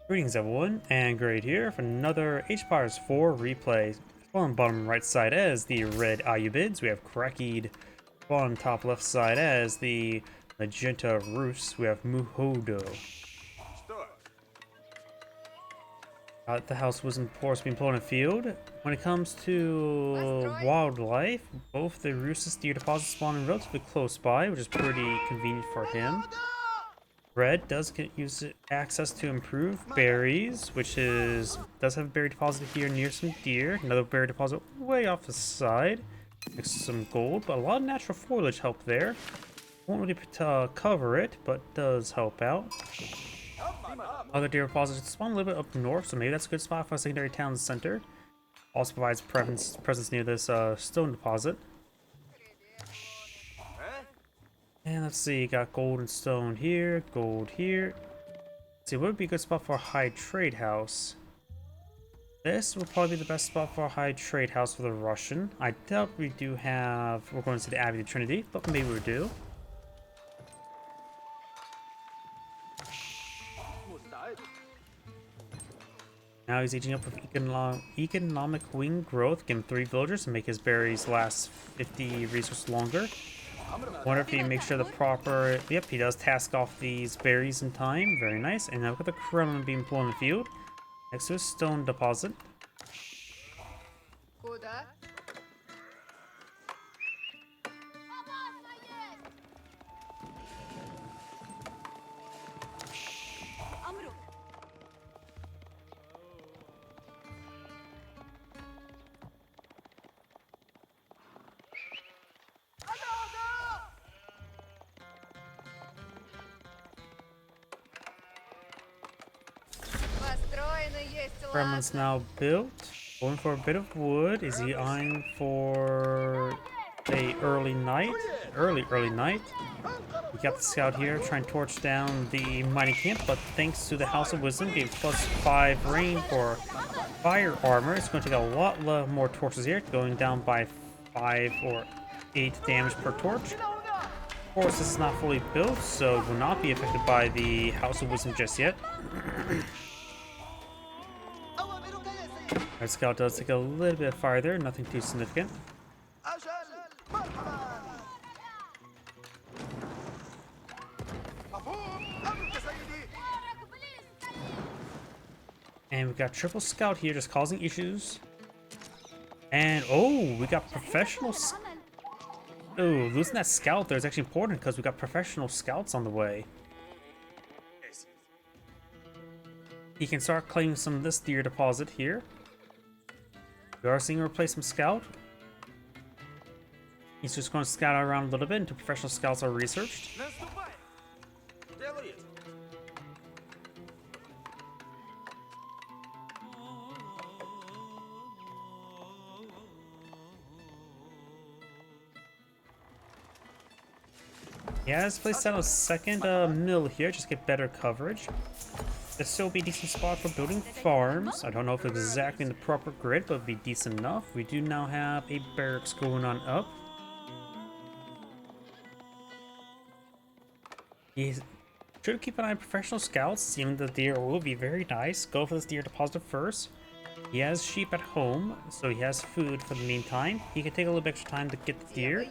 Greetings everyone, and Great here for another H-Pirates 4 replay. On the bottom right side as the red Ayyubids, we have Crackedy. On top left side as the magenta Roos, we have Muhodo. The house was of course being put on a field. When it comes to wildlife, both the Roos's deer deposits spawn relatively close by, which is pretty convenient for him. Red does use access to improve berries, which does have a berry deposit here near some deer. Another berry deposit way off the side, next to some gold, but a lot of natural foliage help there. Won't really cover it, but does help out. Other deer deposits spawn a little bit up north, so maybe that's a good spot for a secondary town center. Also provides presence near this stone deposit. And let's see, got gold and stone here, gold here. Let's see, what would be a good spot for a high trade house? This would probably be the best spot for a high trade house for the Russian. I doubt we do have, we're going to the Abbey of Trinity, but maybe we do. Now he's aging up with economic wing growth, give him 3 villagers and make his berries last 50 resources longer. Wonder if he makes sure the proper... Yep, he does task off these berries in time. Very nice. And now look at the Kremlin being pulled in the field. Next to a stone deposit. Kremlin's now built. Going for a bit of wood. Is he eyeing for a early night? Early night. We got the scout here trying to torch down the mining camp, but thanks to the House of Wisdom being +5 rain for fire armor, it's going to take a lot more torches here, going down by 5 or 8 damage per torch. Of course, this is not fully built, so it will not be affected by the House of Wisdom just yet. Our scout does take a little bit of fire there, nothing too significant. And we got triple scout here just causing issues. And oh, we got professional. Oh, losing that scout there is actually important because we got professional scouts on the way. He can start claiming some of this deer deposit here. We are seeing a replacement scout. He's just going to scout around a little bit until professional scouts are researched. Yeah, let's place down a second mill here, just get better coverage. This still be a decent spot for building farms. I don't know if it's exactly in the proper grid, but it'd be decent enough. We do now have a barracks going on up. He should keep an eye on professional scouts, seeing the deer will be very nice. Go for this deer deposit first. He has sheep at home, so he has food for the meantime. He can take a little bit extra time to get the deer.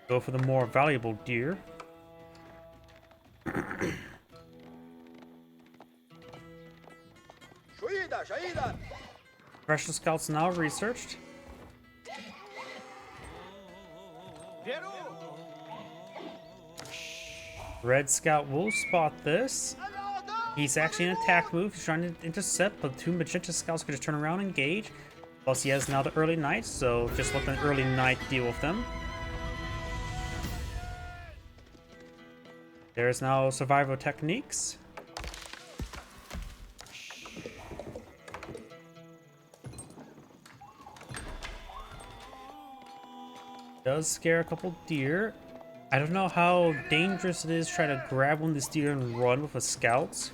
Go for the more valuable deer. Professional scouts now researched. Red scout will spot this. He's actually in attack move. He's trying to intercept, but 2 magenta scouts can just turn around and engage. Plus he has now the early night, so just let the early night deal with them. There's now survival techniques. Does scare a couple deer. I don't know how dangerous it is trying to grab one of these deer and run with a scout.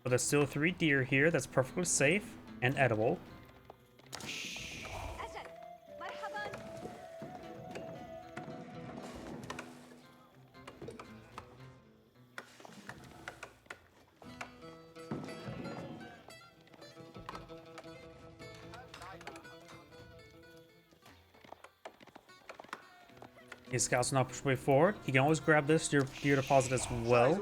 But there's still 3 deer here. That's perfectly safe and edible. His scouts will not push way forward. He can always grab this deer deposit as well.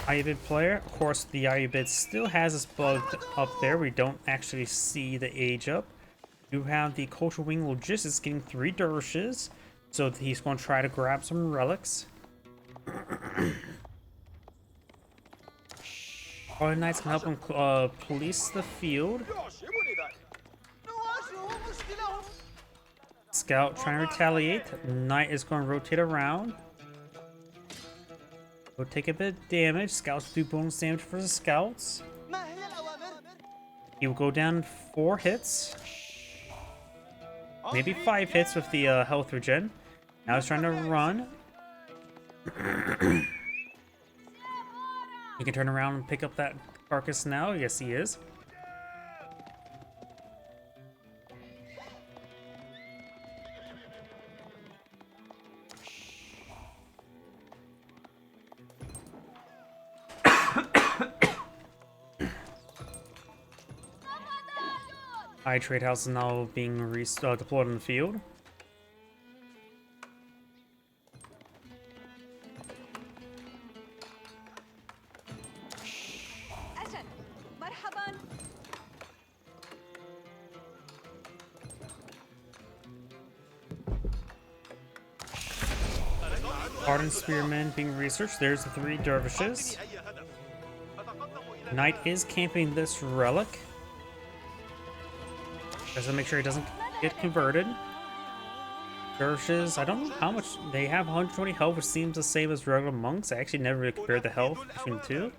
Ayyubid player, of course, the Ayyubid still has this bug up there. We don't actually see the age up. You have the Culture Wing Logistics getting 3 dervishes, so he's going to try to grab some relics. All the knights can help him police the field. Scout trying to retaliate. Knight is going to rotate around. Will take a bit of damage. Scouts do bonus damage for the scouts. He will go down 4 hits. Maybe 5 hits with the health regen. Now he's trying to run. He can turn around and pick up that carcass now. Yes, he is. Trade house is now being deployed in the field. Hardened spearmen being researched. There's the 3 dervishes. Knight is camping this relic. Just to make sure he doesn't get converted. Dervishes, I don't know how much they have. 120 health, which seems the same as regular monks. I actually never really compared the health between the 2.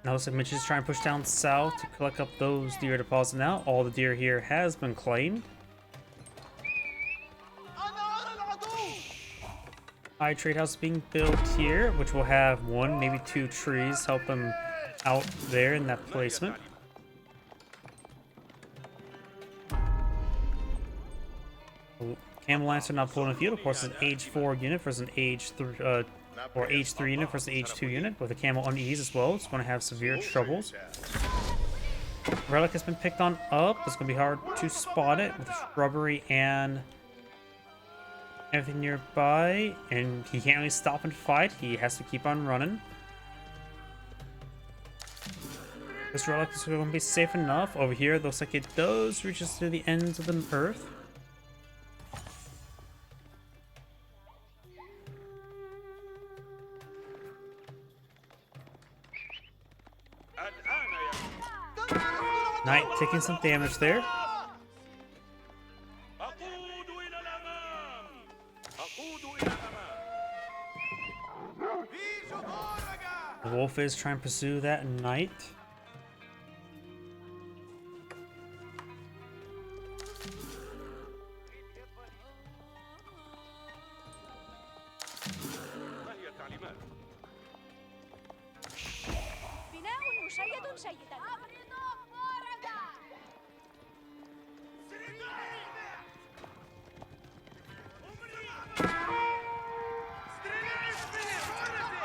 Now looks like Mitch is trying to push down south to collect up those deer deposits now. All the deer here has been claimed. High trade house being built here, which will have 1, maybe 2 trees help them out there in that placement. Camel Lancer not pulling a field. Of course, it's an age 4 unit versus an age 3 or age 3 unit versus an age 2 unit. With a camel unease as well, it's going to have severe troubles. Relic has been picked on up. It's going to be hard to spot it with shrubbery and everything nearby, and he can't really stop and fight. He has to keep on running. This relic is going to be safe enough. Over here, it looks like it does reaches to the ends of the earth. Knight taking some damage there. The wolf is trying to pursue that knight.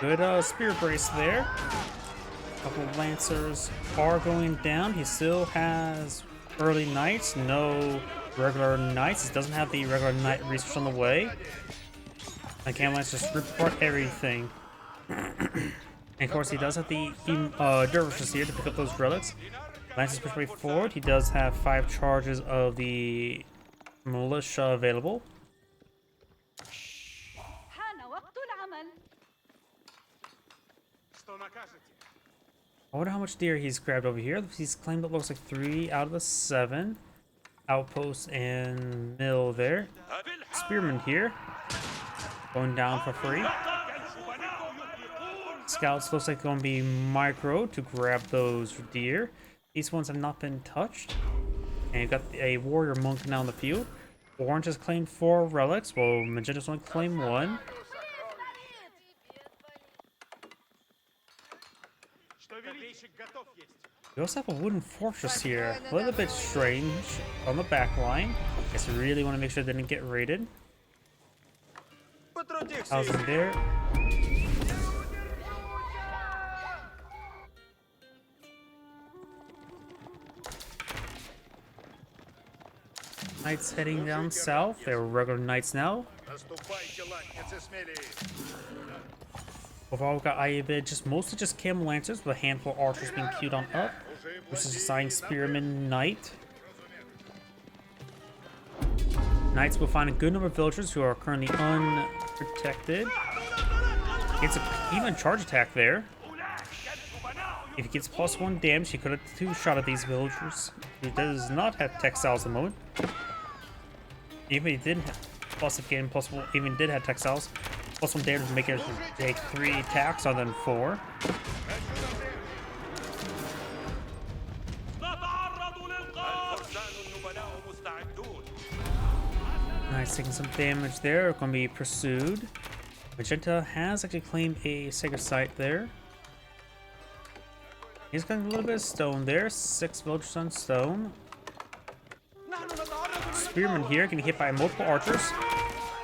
Good spear brace there. A couple of lancers are going down. He still has early knights, no regular knights. He doesn't have the regular knight research on the way. And Camel Lance just rip apart everything. And of course, he does have the dervishes here to pick up those relics. Lances push way forward. He does have 5 charges of the militia available. I wonder how much deer he's grabbed over here. He's claimed it looks like 3 out of the 7. Outpost and mill there. Spearman here. Going down for free. Scouts looks like going to be micro to grab those deer. These ones have not been touched. And you've got a warrior monk now in the field. Orange has claimed 4 relics, while Magenta's only claimed 1. We also have a wooden fortress here. A little bit strange on the back line. Guess we really want to make sure they didn't get raided. Housing there. Knights heading down south. They're regular knights now. Overall, we've got Ayyubids, mostly just camel lancers with a handful of archers being queued on up. Versus assigned spearman knight. Knights will find a good number of villagers who are currently unprotected. Gets even charge attack there. If he gets +1 damage, he could have 2-shot at these villagers. He does not have textiles at the moment. Even if he did have, plus if he even did have textiles, +1 damage would make it take 3 attacks other than 4. Nice, taking some damage there. Going to be pursued. Magenta has actually claimed a sacred site there. He's got a little bit of stone there. 6 villagers on stone. Spearman here getting hit by multiple archers.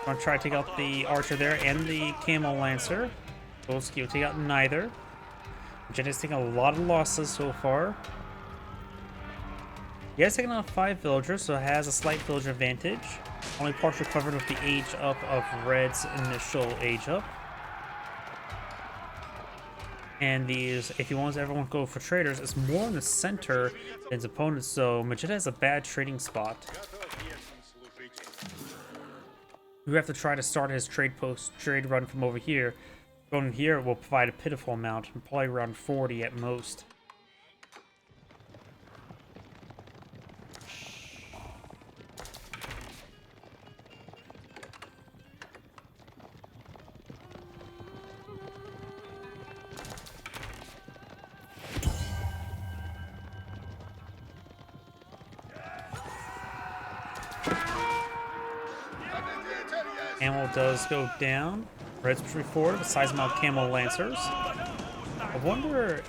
Going to try to take out the archer there and the camel lancer. Both will take out neither. Magenta's taking a lot of losses so far. He has taken out 5 villagers, so it has a slight villager advantage. Only partially covered with the age up of Red's initial age up. And these, if he wants everyone to go for traders, it's more in the center than his opponents, so Magenta has a bad trading spot. We have to try to start his trade run from over here. Going here will provide a pitiful amount, probably around 40 at most. Camel does go down. Red's pushing forward with a size amount of camel lancers. I wonder,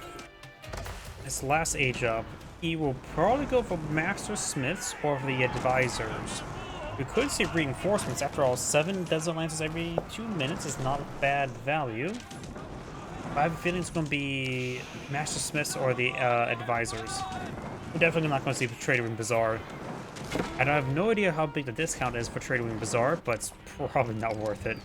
this last age up, he will probably go for master smiths or for the advisors. We could see reinforcements. After all, 7 desert lancers every 2 minutes is not a bad value. I have a feeling it's going to be master smiths or the advisors. We're definitely not going to see the Trader Wing Bazaar. And I have no idea how big the discount is for Trader Wing Bazaar, but it's probably not worth it.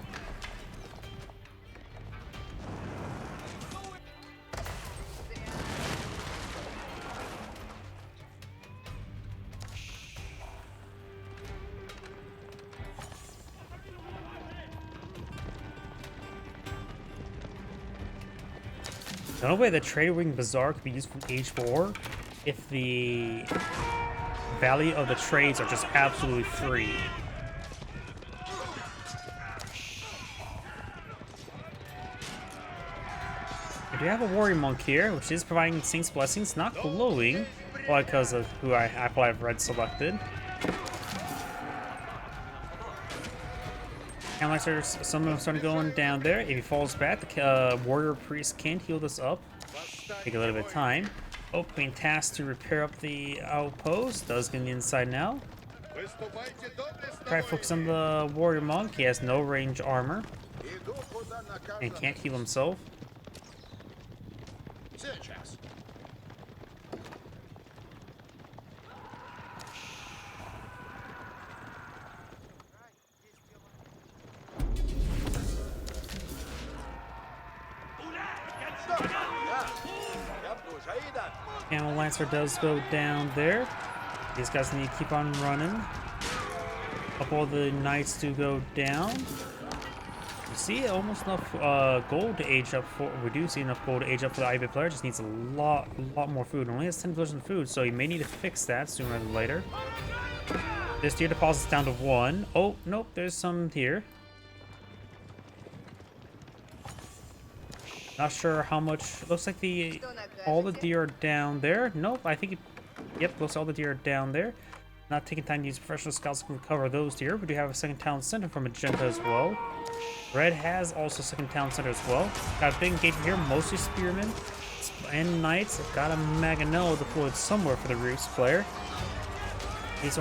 The only way the Trader Wing Bazaar could be used from Age 4 if the value of the trades are just absolutely free. We do have a Warrior Monk here, which is providing Saint's Blessings, not glowing, probably because of who I probably have Red selected. Canlisters, some of them starting going down there. If he falls back, the Warrior Priest can heal this up. Take a little bit of time. Oh, being tasked to repair up the outpost. Does get on the inside now. Try to focus on the Warrior Monk. He has no range armor and can't heal himself. Camel Lancer does go down there. These guys need to keep on running. A couple of the knights do go down. We see almost enough gold to age up for. We do see enough gold to age up for the Ayyubid player. Just needs a lot more food. Only has 10% food, so he may need to fix that sooner than later. This tier deposit's down to 1. Oh nope, there's some here. Not sure how much. Looks like all the deer are down there. Nope, I think yep, looks like all the deer are down there. Not taking time to use professional scouts to recover those deer. We do have a second town center from Magenta as well. Red has also a second town center as well. Got a big engagement here, mostly spearmen and knights. Got a Maganello deployed somewhere for the Roost player. These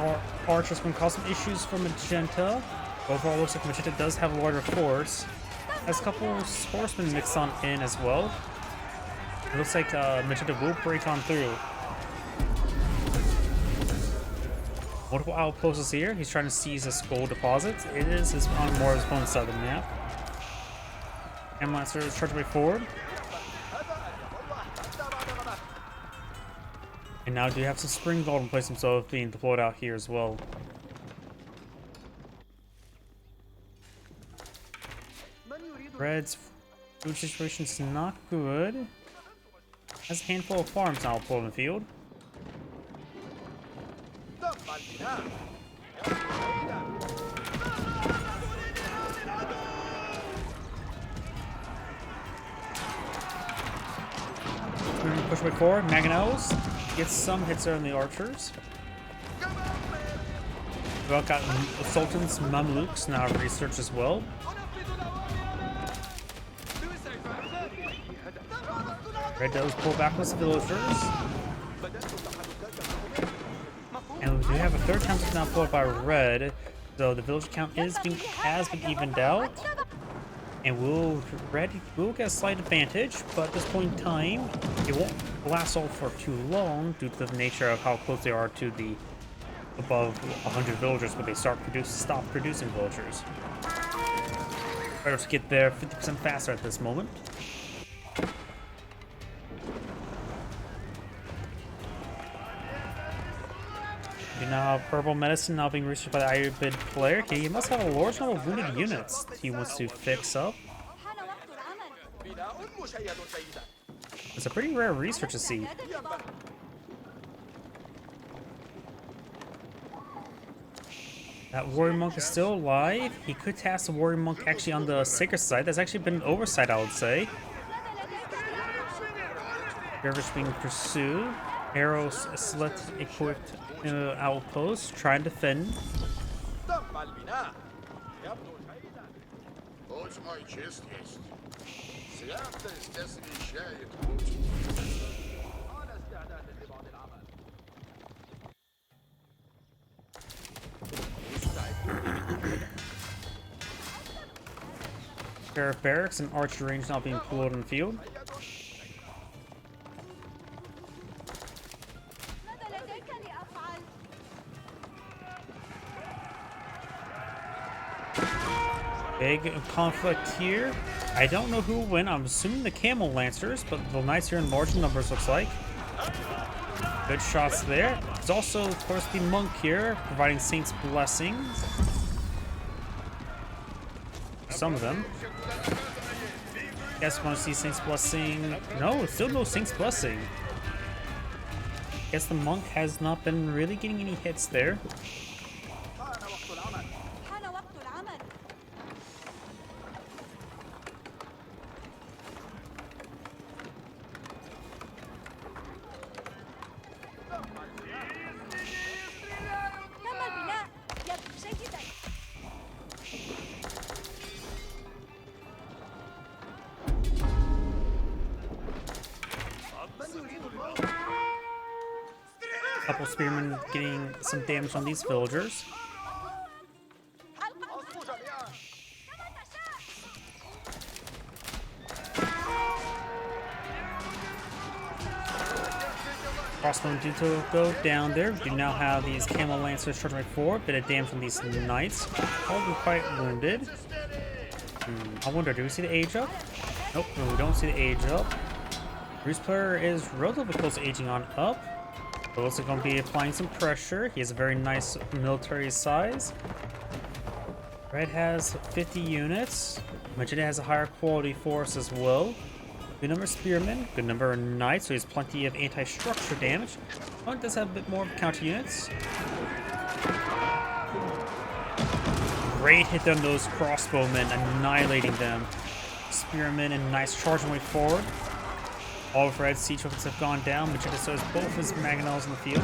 archers can cause some issues for Magenta. Overall, looks like Magenta does have a larger force. Has a couple horsemen mixed on in as well. It looks like Magenta will break on through. Multiple outposts here. He's trying to seize his gold deposits. It is his, on more of his opponent's side of the map. And Monster is charging way forward. And now do you have some spring gold in place himself being deployed out here as well. Red's food situation is not good. Has a handful of farms now deployed in the field. Push way forward. Mangonels gets some hits there on the archers. We've all got Sultan's Mamluks now research as well. Red does pull back with villagers. And we do have a third time now pulled by Red, so the village count has been evened out. And Red will get a slight advantage, but at this point in time, it won't last all for too long due to the nature of how close they are to the above 100 villagers when they stop producing villagers. Better to get there 50% faster at this moment. You now have herbal medicine now being researched by the Ayyubid player. Okay, he must have a large number of wounded units he wants to fix up. It's a pretty rare research to see. That warrior monk is still alive. He could task the warrior monk actually on the sacred side. That's actually been an oversight, I would say. Dervish being pursued. Arrows select equipped outpost, trying to defend. Pair of barracks and archer range now being pulled in the field. Big conflict here. I don't know who will win. I'm assuming the camel lancers, but the knights here in large numbers looks like. Good shots there. There's also, of course, the monk here providing Saint's blessings. Some of them. Guess want to see Saint's blessing. No, still no Saint's blessing. Guess the monk has not been really getting any hits there. Couple spearmen getting some damage on these villagers. Crossbowmen do go down there. We do now have these camel lancers charging right forward. Bit of damage from these knights. Probably quite wounded. I wonder, do we see the age up? Nope, no, we don't see the age up. Bruce player is relatively close to aging on up. But also going to be applying some pressure. He has a very nice military size. Red has 50 units. Magenta has a higher quality force as well. Good number of spearmen, good number of knights, so he has plenty of anti-structure damage. One does have a bit more of counter units. Great hit on those crossbowmen, annihilating them. Spearmen and knights charging way forward. All of Red's siege weapons have gone down. Magenta still has both his mangonels in the field.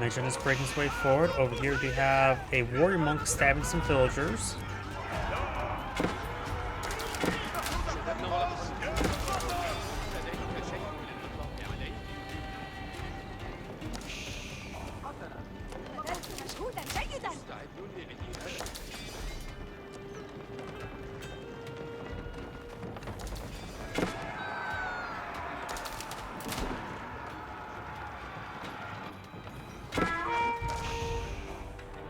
Magenta's breaking his way forward. Over here we have a warrior monk stabbing some villagers.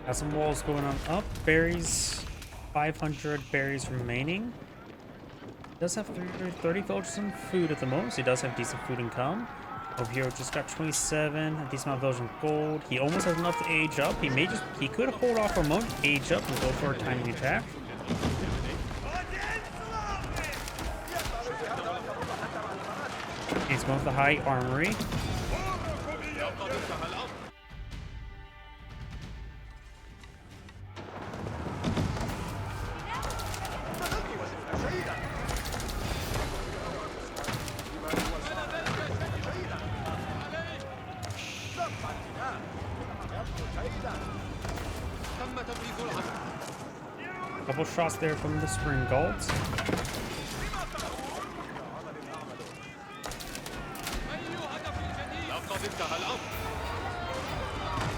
Got some walls going on up. Berries, 500 berries remaining. Does have 330 villagers and food at the moment, so he does have decent food income. Over here, just got 27, a decent amount of villagers and gold. He almost has enough to age up. He could hold off for a moment, age up, and go for a timing attack. He's going with the high armory. Couple shots there from the spring galls.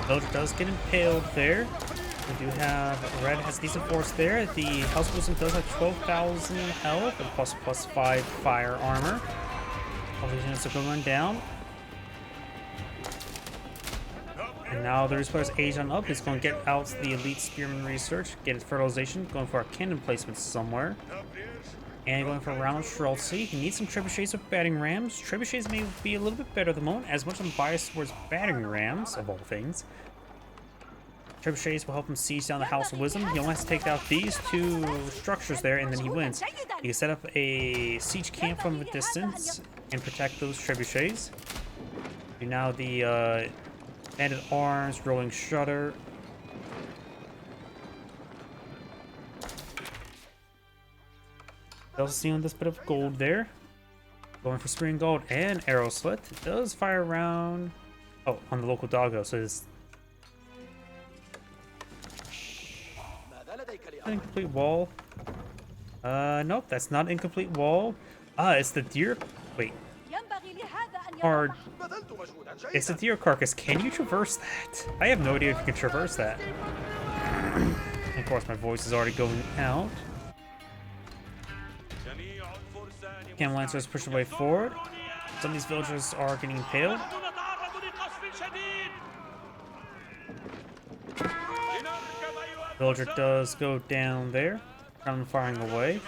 Villager does get impaled there. We do have red has decent force there. The house wisdom does have 12,000 health and plus 5 fire armor. All these units are going down. And now the Reaper's Agion up. He's going to get out the elite spearman research, get his fertilization, going for a cannon placement somewhere. And going for round Shrulsey. He needs some trebuchets with battering rams. Trebuchets may be a little bit better at the moment, as much as I'm biased towards battering rams, of all things. Trebuchets will help him siege down the House of Wisdom. He only has to take out these 2 structures there, and then he wins. He can set up a siege camp from a distance and protect those trebuchets. And now the banded arms, rolling shutter. Also seeing this bit of gold there. Going for spring gold and arrow slit. It does fire around. Oh, on the local doggo, so it's an incomplete wall. Nope, that's not incomplete wall. It's the deer. Wait. Or it's a deer carcass. Can you traverse that? I have no idea if you can traverse that. Of course, my voice is already going out. Camel Lancers push their way forward. Some of these villagers are getting impaled. Villager does go down there. Cannon firing away.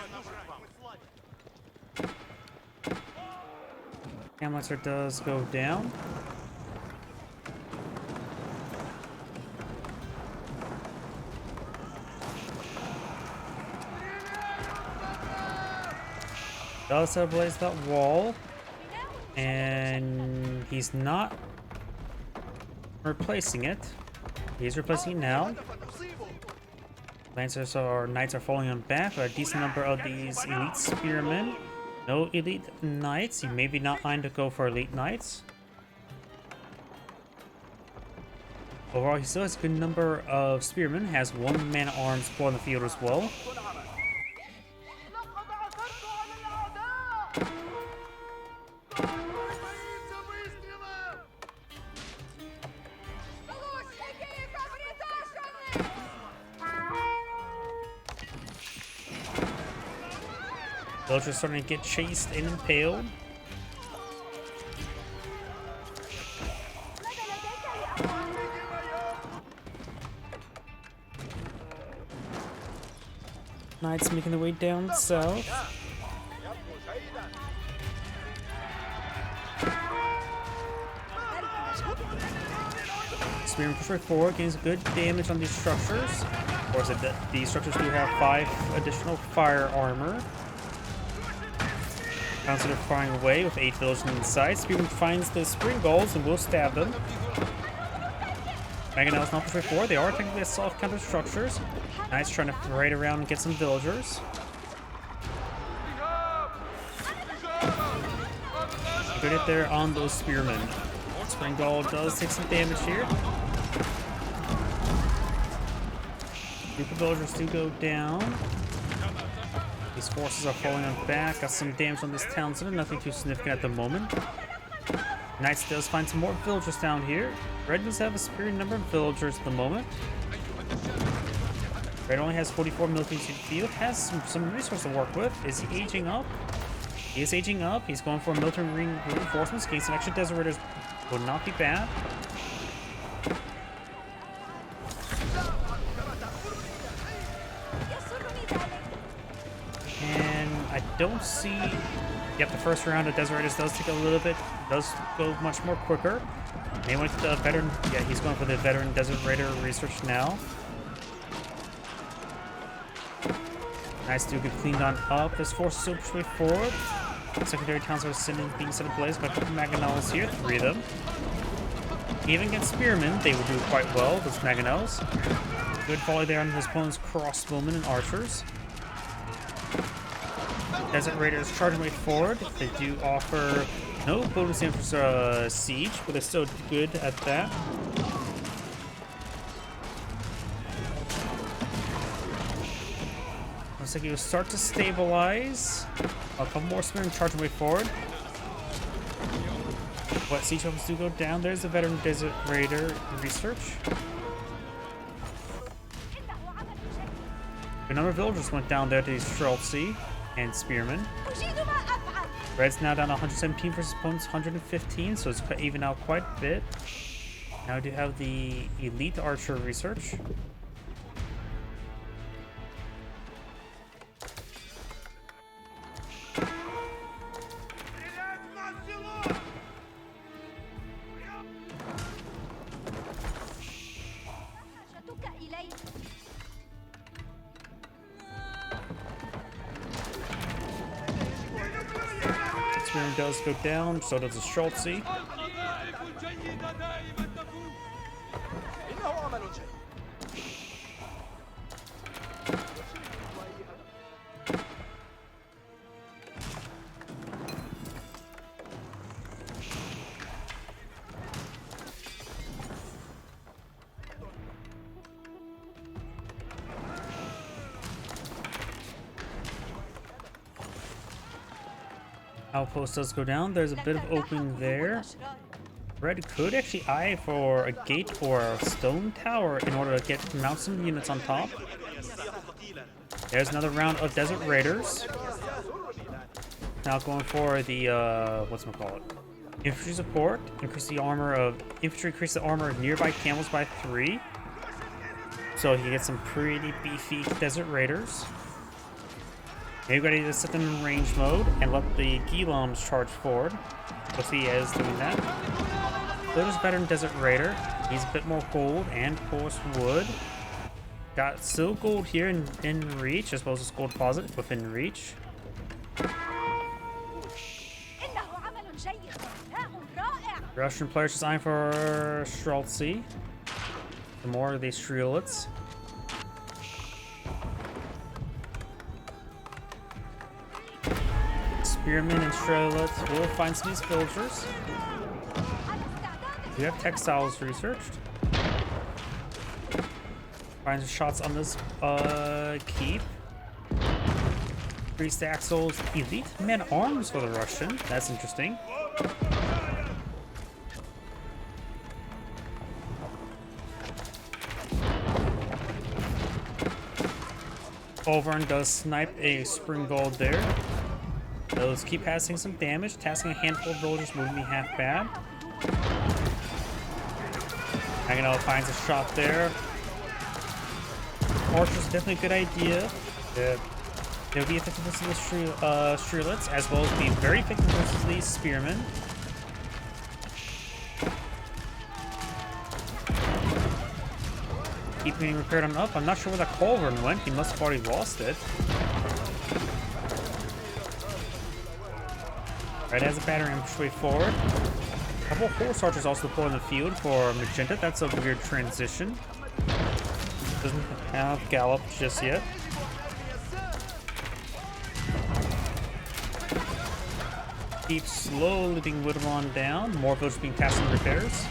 Camel Lancer does go down. Does ablaze that wall, and he's not replacing it. He's replacing it now. Lancers or knights are falling on back. A decent number of these elite spearmen. No elite knights. You maybe not mind to go for elite knights. Overall, he still has a good number of spearmen. Has 1 man-at-arms squad on the field as well. Villagers starting to get chased and impaled. Knights making their way down south. Spearman push right forward, gains good damage on these structures. Of course, these structures do have 5 additional fire armor. Consider firing away with 8 villagers inside. Spearman finds the spring galls and will stab them. Mangonels not push right forward. They are technically self-counter structures. Knights trying to raid around and get some villagers. Good hit there on those spearmen. Spring gall does take some damage here. Group of villagers do go down. These forces are falling on back. Got some damage on this town center. Nothing too significant at the moment. Knights does find some more villagers down here. Red does have a superior number of villagers at the moment. Red only has 44 military field. Has some resources to work with. Is he aging up? He is aging up. He's going for military reinforcements. Getting some extra desert raiders would not be bad. don't see... Yep, the first round of Desert Raiders does take a little bit, does go much more quicker. They went to the veteran, yeah, he's going for the veteran Desert Raider research now. Nice to get cleaned on up. This force is so straightforward. Secondary towns are being set ablaze by a couple Mangonels here, 3 of them. Even against Spearmen, they will do quite well, those Mangonels. Good volley there on his opponent's crossbowmen and archers. Desert Raiders charging way forward. They do offer no bonus for siege, but they're still good at that. Looks like he will start to stabilize. A couple more Spearmen charging way forward. But siege weapons do go down. There's the veteran Desert Raider research. A number of villagers went down there to Streltsy and Spearmen. Red's now down 117 versus opponent's 115, so it's even out quite a bit. Now we do have the elite archer research. Spearman does go down, so does the Streltsy. Outpost does go down. There's a bit of opening there. Red could actually eye for a gate or a stone tower in order to mount some units on top. There's another round of Desert Raiders. Now going for the whatchamacallit? Infantry support. Increase the armor of increase the armor of nearby camels by 3. So you get some pretty beefy Desert Raiders. Now you're ready to set them in range mode and let the Giloms charge forward. We'll see as doing that. There's veteran Desert Raider. He's a bit more gold and of course wood. Got still gold here in reach, as well as a gold deposit within reach. Russian players just eyeing for Streltsy. The more of these Strelets. Spearmen and Strelets will find some of these villagers. We have textiles researched. Find some shots on this keep. 3 stack souls, elite men arms for the Russian. That's interesting. Overrun does snipe a spring gold there. Those keep passing some damage. Tasking a handful of villagers wouldn't be half bad. Mangonel finds a shot there. Archer's definitely a good idea. They'll be effective versus the Strelets, as well as be very effective versus these Spearmen. Keep getting repaired on up. I'm not sure where that culverin went. He must have already lost it. Red has a battering push way forward. A couple of horse archers also deployed in the field for Magenta. That's a weird transition. Doesn't have Gallop just yet. Keep slowly being whittled on down. More villagers being tasked with repairs.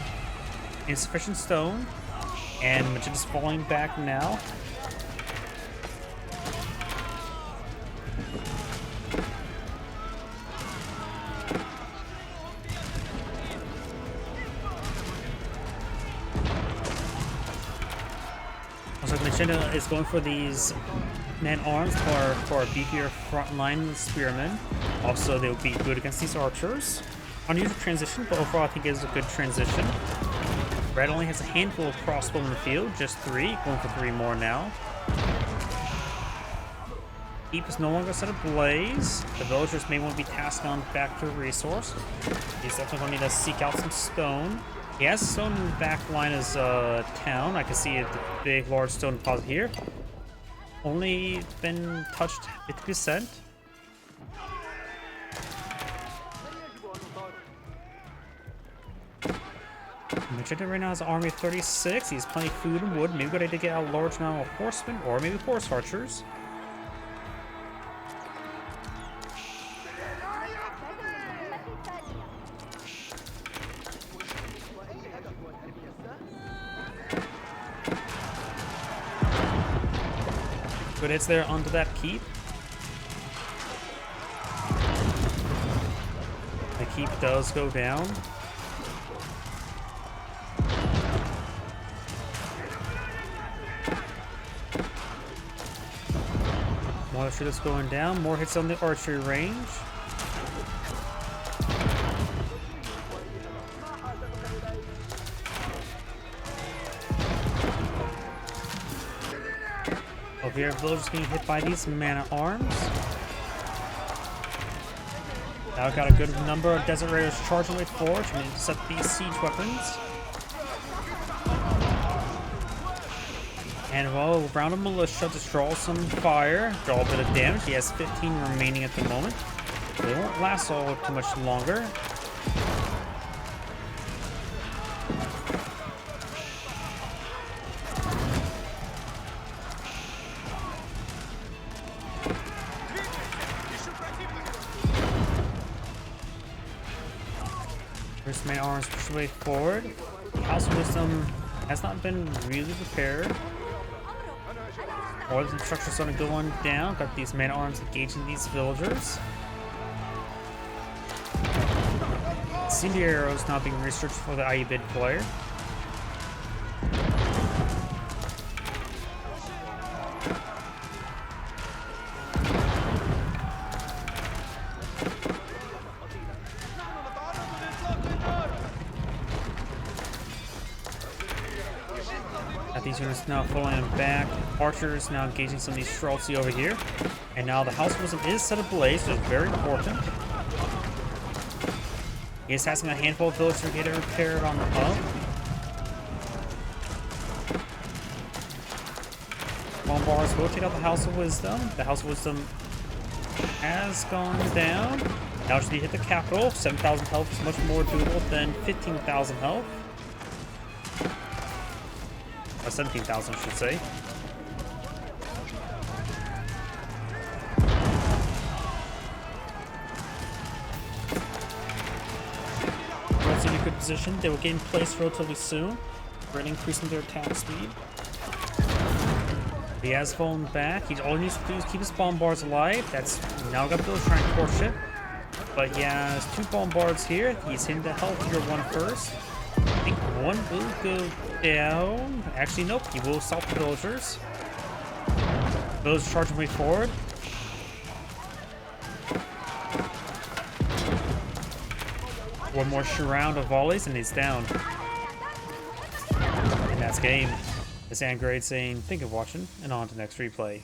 Insufficient stone. And Magenta's falling back now. Magenta is going for these man-arms for a beefier frontline spearmen. Also, they will be good against these archers. Unusual transition, but overall I think it is a good transition. Red only has a handful of crossbow in the field, just 3, going for 3 more now. keep is no longer set ablaze. The villagers may want to be tasked on back to a resource. He's definitely going to need to seek out some stone. He has stone in the back line as town. I can see the big, large stone deposit here. Only been touched 50%. Magenta right now has an army of 36. He has plenty of food and wood. Maybe good idea to get out a large amount of horsemen or maybe horse archers. Good hits there onto that keep. The keep does go down. More archery that's going down. More hits on the archery range. Over here, villagers getting hit by these man-at-arms. Now I've got a good number of desert raiders charging way forward to set these siege weapons. And well, round of militia to draw some fire, draw a bit of damage. He has 15 remaining at the moment. They won't last all too much longer. First main arms push their way forward. House of Wisdom has not been really prepared. All the structures starting to go on down. Got these man arms engaging these villagers. Incendiary arrows now being researched for the Ayyubid player. These units now falling back. Archers now engaging some of these Streltsy over here. And now the House of Wisdom is set ablaze, which is very important. He is asking a handful of villagers to get it repaired on the hub. Bombars will take out the House of Wisdom. The House of Wisdom has gone down. Now should he hit the capital. 7,000 health is much more doable than 15,000 health. 17,000, I should say. Once in a good position, they will get in place relatively soon, really increasing their attack speed. He has fallen back. All he needs to do is keep his bombards alive. That's now got those trying to torch it. But he has 2 bombards here. He's hitting the healthier one first. I think one will go down. Actually, nope. He will stop the villagers. Villagers charging way forward. One more round of volleys and he's down. And that's game. This Angrade saying, thank you for watching, and on to the next replay.